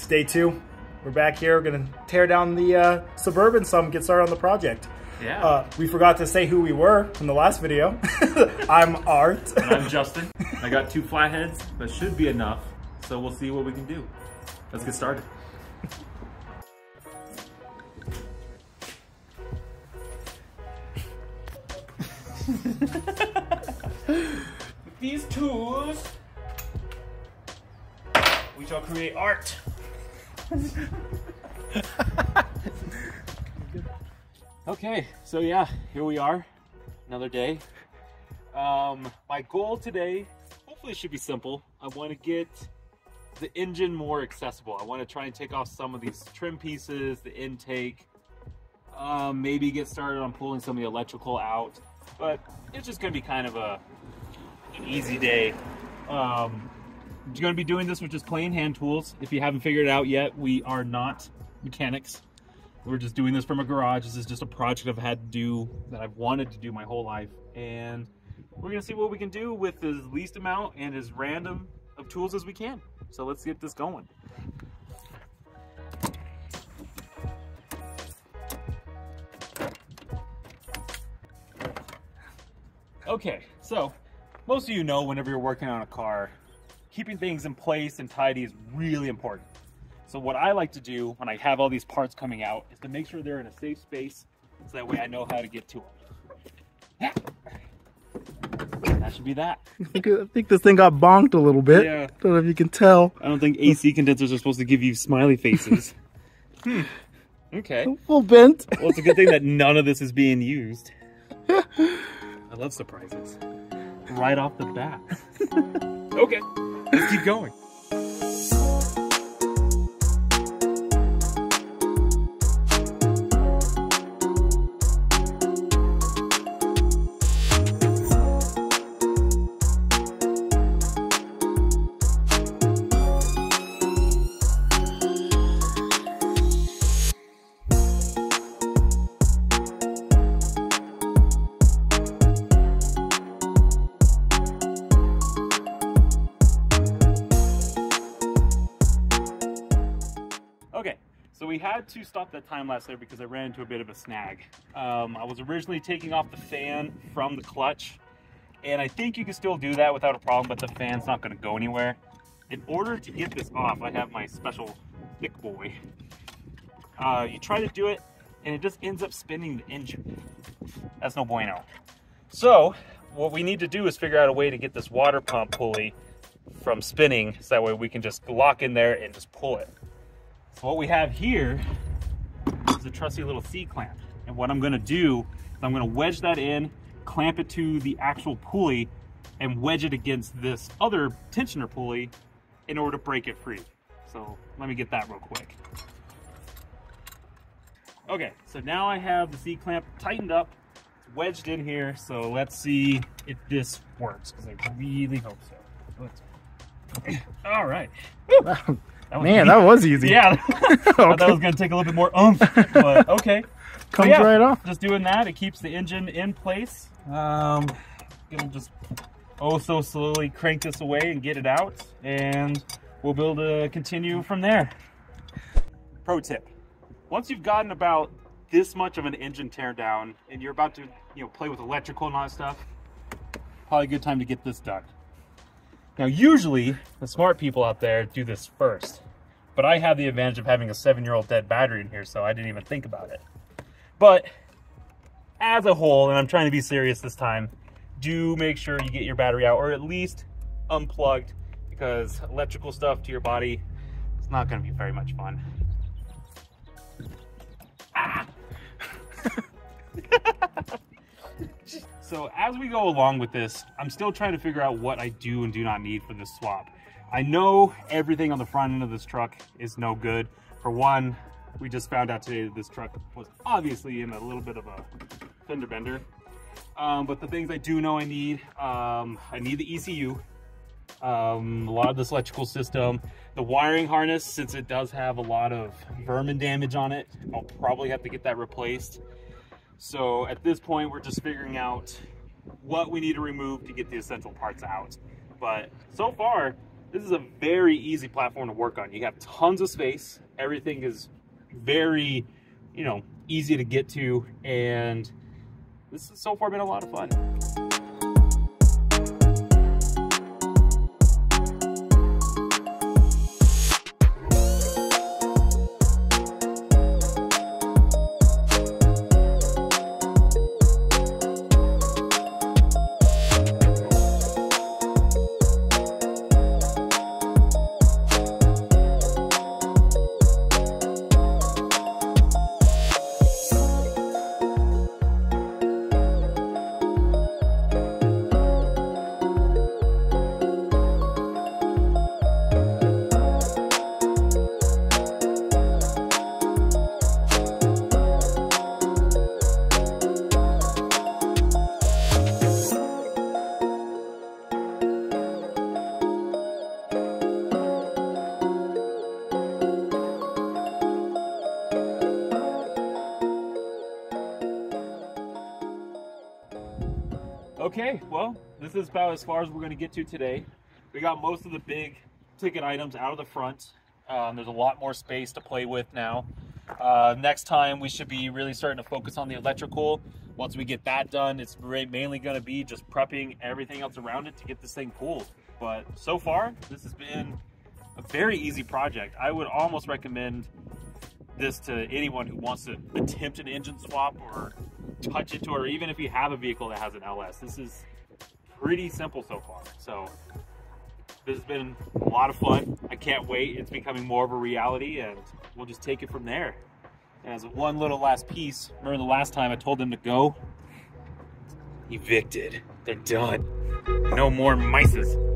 day 2. We're back here. We're gonna tear down the Suburban some, get started on the project. Yeah. We forgot to say who we were in the last video. I'm Art. And I'm Justin. I got 2 flatheads. That should be enough. So we'll see what we can do. Let's get started. With these tools, we shall create art. Okay, so yeah, here we are, another day. My goal today, hopefully it should be simple. I want to get the engine more accessible. I want to try and take off some of these trim pieces, the intake, maybe get started on pulling some of the electrical out, but it's just going to be kind of an easy day. I'm going to be doing this with just plain hand tools. If you haven't figured it out yet, we are not mechanics. We're just doing this from a garage. This is just a project I've had to do, that I've wanted to do my whole life. And we're gonna see what we can do with as least amount and as random of tools as we can. So let's get this going. Okay, so most of you know whenever you're working on a car, keeping things in place and tidy is really important. So what I like to do when I have all these parts coming out is to make sure they're in a safe space, so that way I know how to get to them. That should be that. I think this thing got bonked a little bit. Yeah. Don't know if you can tell. I don't think AC condensers are supposed to give you smiley faces. Okay. A little bent. Well, it's a good thing that none of this is being used. I love surprises. Right off the bat. Okay, let's keep going. Okay, so we had to stop that time lapse there because I ran into a bit of a snag. I was originally taking off the fan from the clutch, and I think you can still do that without a problem, but the fan's not going to go anywhere. In order to get this off, I have my special thick boy. You try to do it, and it just ends up spinning the engine. That's no bueno. So, what we need to do is figure out a way to get this water pump pulley from spinning, so that way we can just lock in there and just pull it. So what we have here is a trusty little C-clamp. And what I'm gonna do is I'm gonna wedge that in, clamp it to the actual pulley, and wedge it against this other tensioner pulley in order to break it free. So let me get that real quick. Okay, so now I have the C-clamp tightened up, it's wedged in here, so let's see if this works, because I really hope so. All right. That was easy. Yeah, I thought that was going to take a little bit more oomph, but okay. Comes right off. Just doing that, it keeps the engine in place. It'll just so slowly crank this away and get it out, and we'll be able to continue from there. Pro tip: once you've gotten about this much of an engine tear down, and you're about to play with electrical and all that stuff, probably a good time to get this done. Now, usually, the smart people out there do this first, but I have the advantage of having a 7-year-old dead battery in here, so I didn't even think about it. But as a whole, and I'm trying to be serious this time, do make sure you get your battery out, or at least unplugged, because electrical stuff to your body is not going to be very much fun. Ah. So as we go along with this, I'm still trying to figure out what I do and do not need for this swap. I know everything on the front end of this truck is no good. For one, we just found out today that this truck was obviously in a little bit of a fender bender. But the things I do know I need the ECU, a lot of this electrical system, the wiring harness, since it does have a lot of vermin damage on it, I'll probably have to get that replaced. So at this point, we're just figuring out what we need to remove to get the essential parts out. But so far, this is a very easy platform to work on. You have tons of space. Everything is very, you know, easy to get to, and this has so far been a lot of fun. Okay, well, this is about as far as we're going to get to today. We got most of the big ticket items out of the front. There's a lot more space to play with now. Next time we should be really starting to focus on the electrical. Once we get that done, it's mainly going to be just prepping everything else around it to get this thing cooled. But so far, this has been a very easy project. I would almost recommend this to anyone who wants to attempt an engine swap or touch into, or even if you have a vehicle that has an LS. This is pretty simple so far. So this has been a lot of fun. I can't wait. It's becoming more of a reality, and we'll just take it from there. And as one little last piece, remember the last time I told them to go? Evicted. They're done. No more mices.